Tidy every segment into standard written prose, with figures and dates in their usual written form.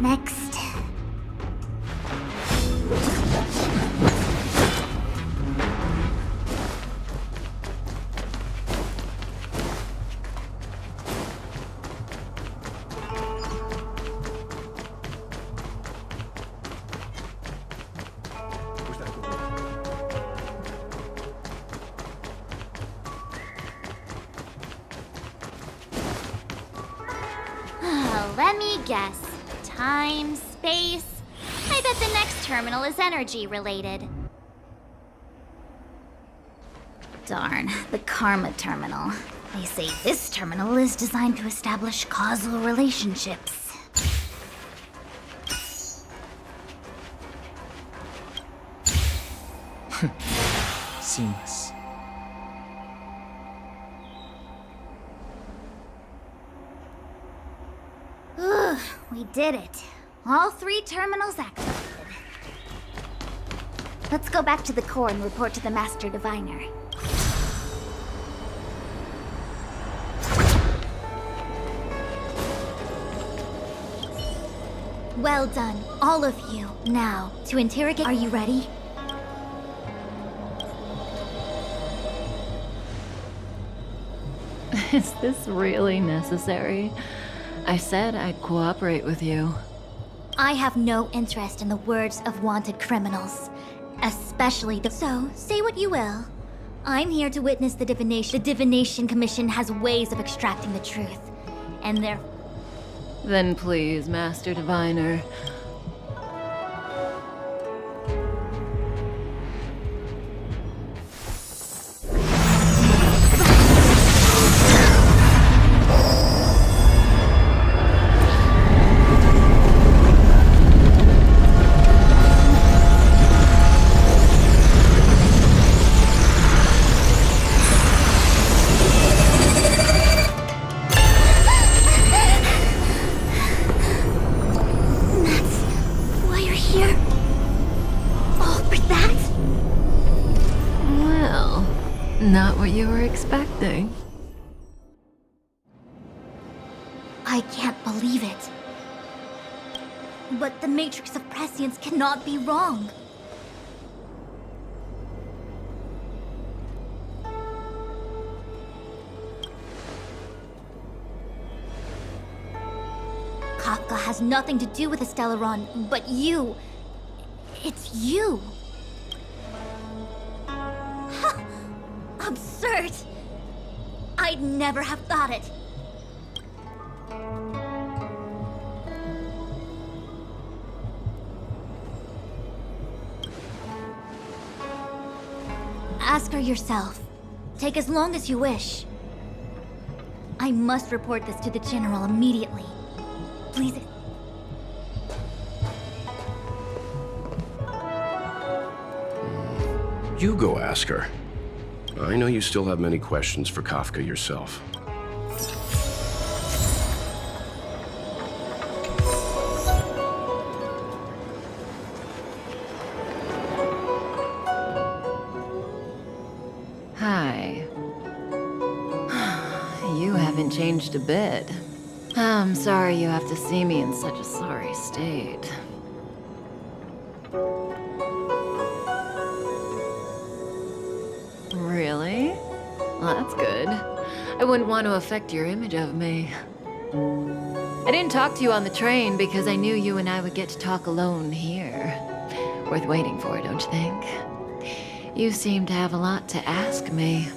Next. Let me guess. Time, space. I bet the next terminal is energy related. Darn, the Karma terminal. They say this terminal is designed to establish causal relationships. Seamless. We did it. All 3 terminals activated. Let's go back to the core and report to the Master Diviner. Well done, all of you. Now, to interrogate... Are you ready? Is this really necessary? I said I'd cooperate with you. I have no interest in the words of wanted criminals. Especially the... So, say what you will. I'm here to witness the divination. The Divination Commission has ways of extracting the truth. And they're... Then please, Master Diviner. Not what you were expecting. I can't believe it. But the Matrix of Prescience cannot be wrong. Kafka has nothing to do with the Stellaron, but you... It's you. Absurd! I'd never have thought it. Ask her yourself. Take as long as you wish. I must report this to the General immediately. Please. You go ask her. I know you still have many questions for Kafka yourself. Hi. You haven't changed a bit. I'm sorry you have to see me in such a sorry state. Really? Well, that's good. I wouldn't want to affect your image of me. I didn't talk to you on the train because I knew you and I would get to talk alone here. Worth waiting for, don't you think? You seem to have a lot to ask me.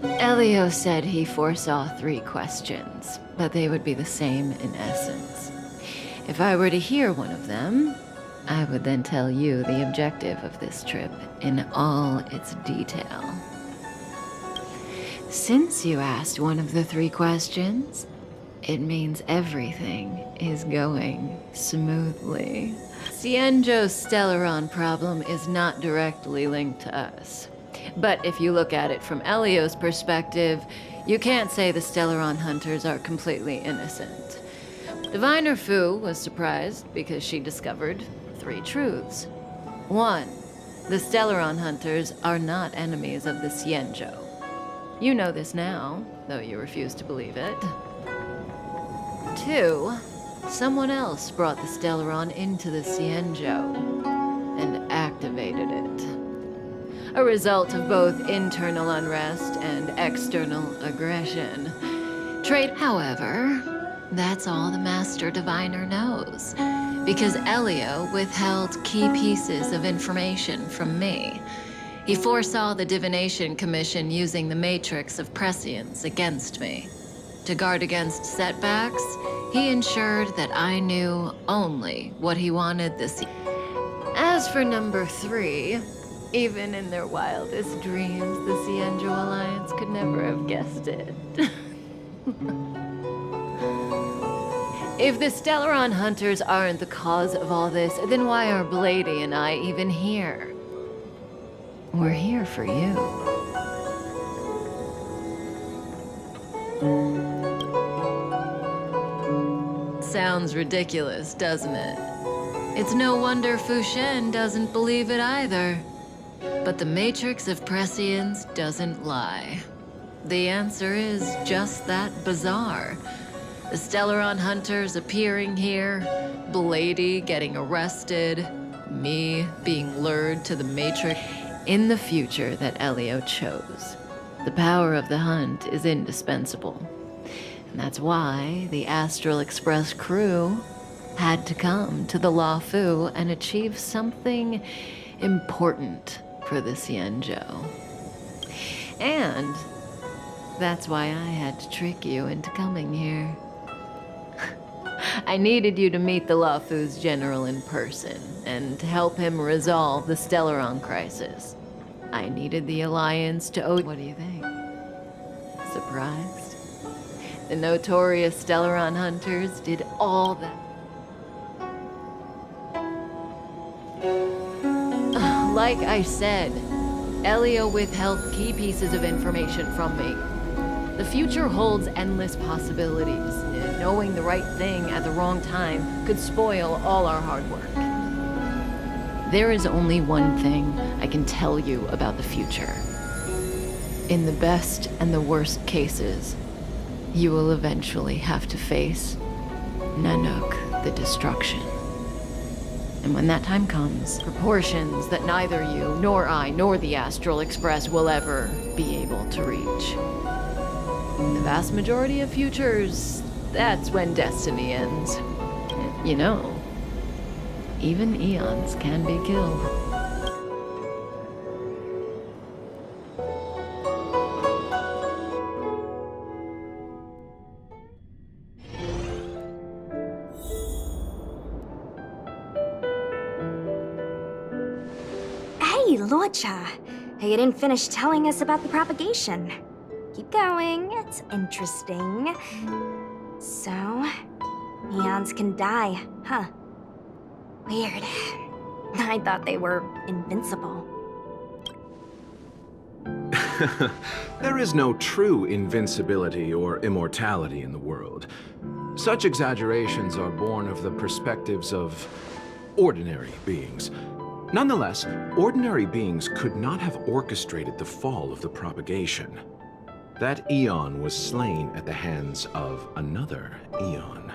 Elio said he foresaw 3 questions, but they would be the same in essence. If I were to hear one of them, I would then tell you the objective of this trip in all its detail. Since you asked one of the 3 questions, it means everything is going smoothly. Cienjo's Stellaron problem is not directly linked to us. But if you look at it from Elio's perspective, you can't say the Stellaron hunters are completely innocent. Diviner Fu was surprised because she discovered 3 truths. 1, the Stellaron hunters are not enemies of the Cienjo. You know this now, though you refuse to believe it. 2, someone else brought the Stellaron into the Cienjo and activated it. A result of both internal unrest and external aggression. However, that's all the Master Diviner knows, because Elio withheld key pieces of information from me. He foresaw the Divination Commission using the Matrix of Prescience against me. To guard against setbacks, he ensured that I knew only what he wanted the As for number 3, even in their wildest dreams, the Cienjo Alliance could never have guessed it. If the Stellaron Hunters aren't the cause of all this, then why are Blady and I even here? We're here for you. Sounds ridiculous, doesn't it? It's no wonder Fu Shen doesn't believe it either. But the Matrix of Prescience doesn't lie. The answer is just that bizarre. The Stellaron Hunters appearing here, Blady getting arrested, me being lured to the Matrix. In the future that Elio chose, the power of the hunt is indispensable. And that's why the Astral Express crew had to come to the Luofu and achieve something important for the Cienjo. And that's why I had to trick you into coming here. I needed you to meet the Luofu's general in person and to help him resolve the Stellaron crisis. I needed the Alliance to owe— What do you think? Surprised? The notorious Stellaron Hunters did all that. Like I said, Elio withheld key pieces of information from me. The future holds endless possibilities, and knowing the right thing at the wrong time could spoil all our hard work. There is only one thing I can tell you about the future. In the best and the worst cases, you will eventually have to face Nanook, the destruction. And when that time comes, proportions that neither you, nor I, nor the Astral Express will ever be able to reach. The vast majority of futures, that's when destiny ends. You know, even eons can be killed. Hey, Luocha. You didn't finish telling us about the propagation. Keep going, it's interesting. So, eons can die, huh? Weird. I thought they were invincible. There is no true invincibility or immortality in the world. Such exaggerations are born of the perspectives of ordinary beings. Nonetheless, ordinary beings could not have orchestrated the fall of the propagation. That eon was slain at the hands of another eon.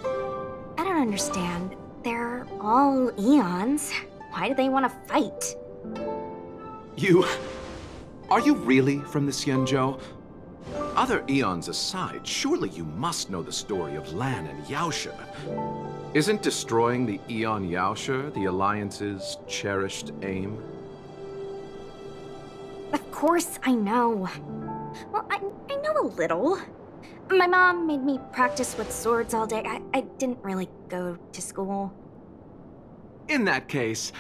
I don't understand. They're all eons. Why do they want to fight? Are you really from the Cienjo? Other eons aside, surely you must know the story of Lan and Yaoshe. Isn't destroying the Eon Yaoshe the Alliance's cherished aim? Of course I know. Well, I know a little. My mom made me practice with swords all day. I didn't really go to school. In that case,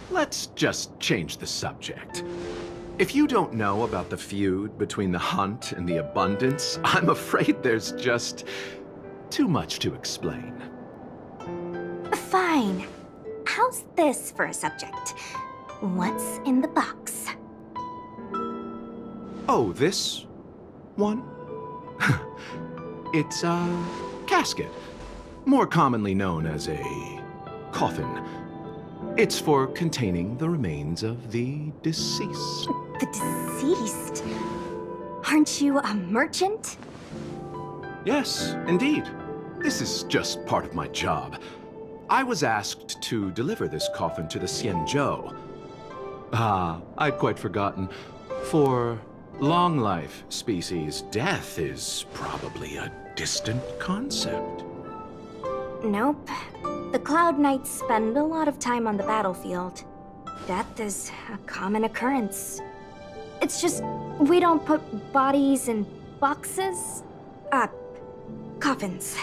let's just change the subject. If you don't know about the feud between the Hunt and the Abundance, I'm afraid there's just too much to explain. Fine. How's this for a subject? What's in the box? Oh, this one? It's a casket, more commonly known as a coffin. It's for containing the remains of the deceased. The deceased? Aren't you a merchant? Yes, indeed. This is just part of my job. I was asked to deliver this coffin to the Xianzhou. Ah, I'd quite forgotten. For long life species, death is probably a distant concept. Nope. The Cloud Knights spend a lot of time on the battlefield. Death is a common occurrence. It's just, we don't put bodies in boxes? Coffins.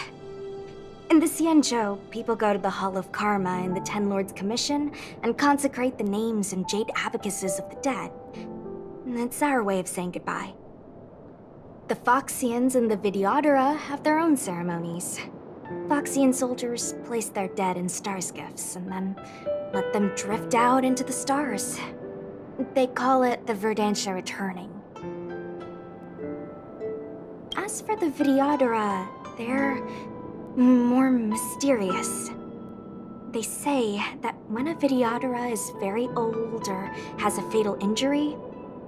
In the Xianzhou, people go to the Hall of Karma in the Ten Lords Commission and consecrate the names and jade abacuses of the dead. It's our way of saying goodbye. The Foxians and the Videodora have their own ceremonies. Foxian soldiers place their dead in star skiffs and then let them drift out into the stars. They call it the Verdantia returning. As for the Videodora, they're more mysterious. They say that when a Videodora is very old or has a fatal injury,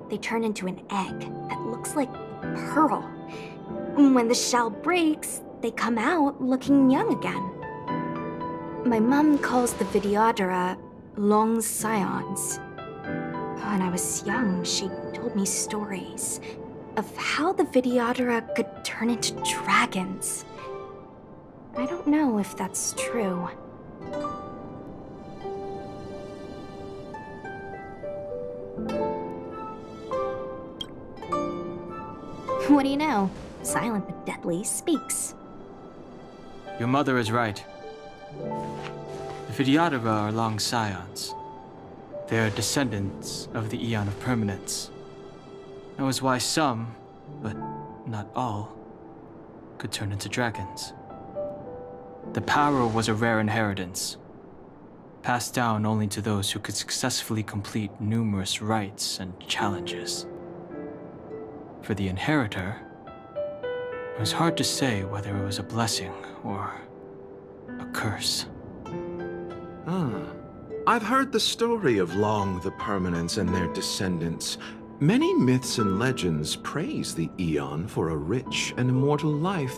they turn into an egg that looks like a pearl. When the shell breaks, they come out looking young again. My mom calls the Videodora long scions. When I was young, she told me stories of how the Videodora could turn into dragons. I don't know if that's true. What do you know? Silent but deadly speaks. Your mother is right. The Videodora are long scions. They are descendants of the Eon of Permanence. That was why some, but not all, could turn into dragons. The power was a rare inheritance, passed down only to those who could successfully complete numerous rites and challenges. For the inheritor, it was hard to say whether it was a blessing or a curse. I've heard the story of Long the Permanence and their descendants. Many myths and legends praise the Eon for a rich and immortal life.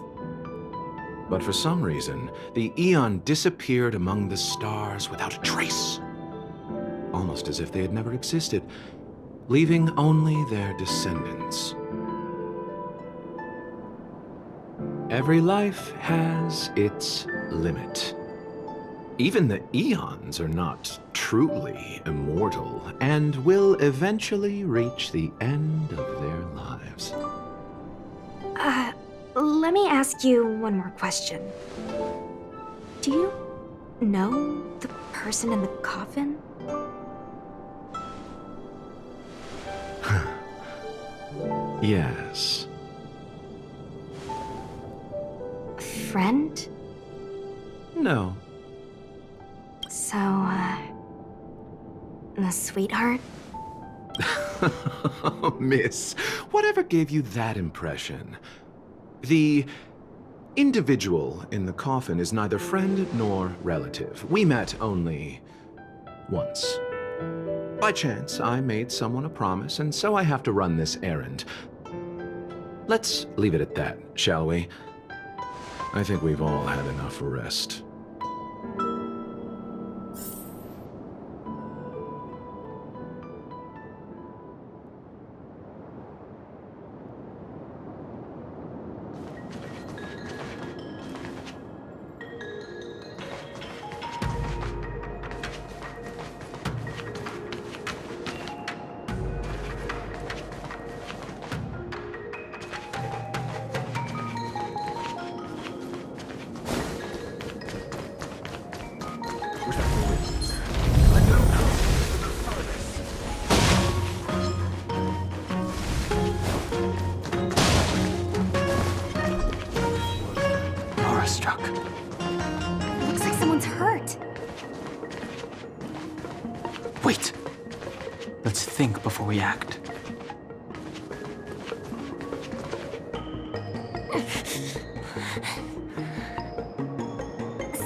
But for some reason, the Eon disappeared among the stars without a trace. Almost as if they had never existed, leaving only their descendants. Every life has its limit. Even the Eons are not truly immortal and will eventually reach the end of their lives. Let me ask you one more question. Do you know the person in the coffin? Yes. A friend? No. So, a sweetheart? Miss, whatever gave you that impression? The individual in the coffin is neither friend nor relative. We met only once. By chance, I made someone a promise, and so I have to run this errand. Let's leave it at that, shall we? I think we've all had enough rest. Struck. Looks like someone's hurt. Wait! Let's think before we act.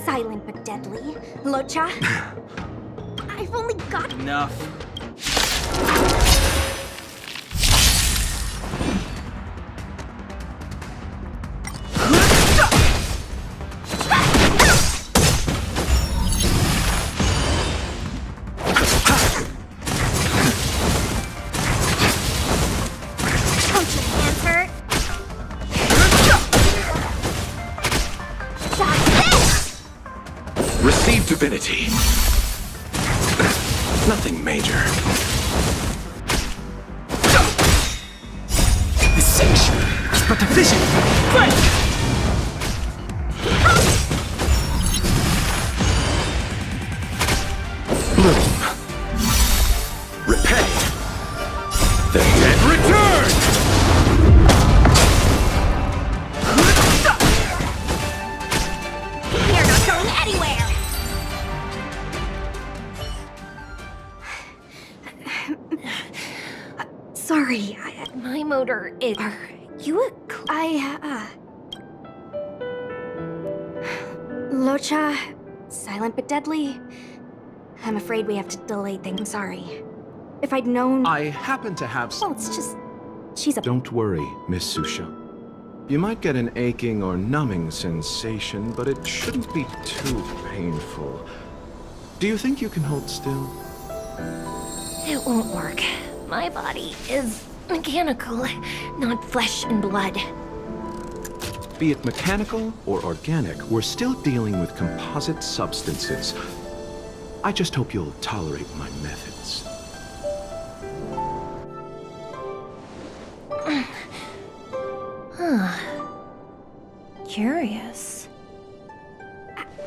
Silent but deadly. Locha? I've only got... Enough. Receive divinity. Nothing major. The sanctuary is but a vision. Break! Bloom. Repay. The dead return! You're not going anywhere! Sorry, my motor is... Are you a... Locha, silent but deadly. I'm afraid we have to delay things, sorry. If I'd known... I happen to have Well, it's just... She's a... Don't worry, Miss Susha. You might get an aching or numbing sensation, but it shouldn't be too painful. Do you think you can hold still? It won't work. My body is mechanical, not flesh and blood. Be it mechanical or organic, we're still dealing with composite substances. I just hope you'll tolerate my methods. Curious.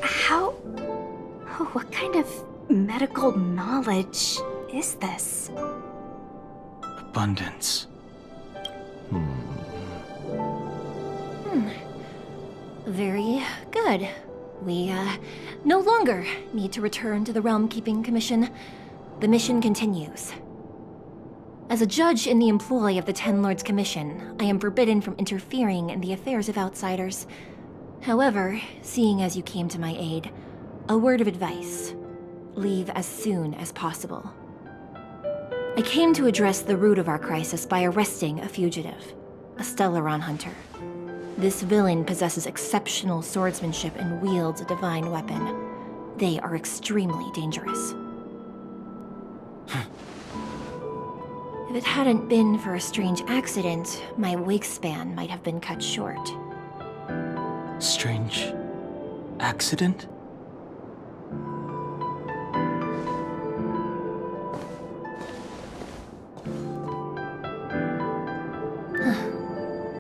How... What kind of medical knowledge is this? Abundance. Very good. We, no longer need to return to the Realm Keeping Commission. The mission continues. As a judge in the employ of the Ten Lords Commission, I am forbidden from interfering in the affairs of outsiders. However, seeing as you came to my aid, a word of advice. Leave as soon as possible. I came to address the root of our crisis by arresting a fugitive, a Stellaron hunter. This villain possesses exceptional swordsmanship and wields a divine weapon. They are extremely dangerous. If it hadn't been for a strange accident, my wake span might have been cut short. Strange accident?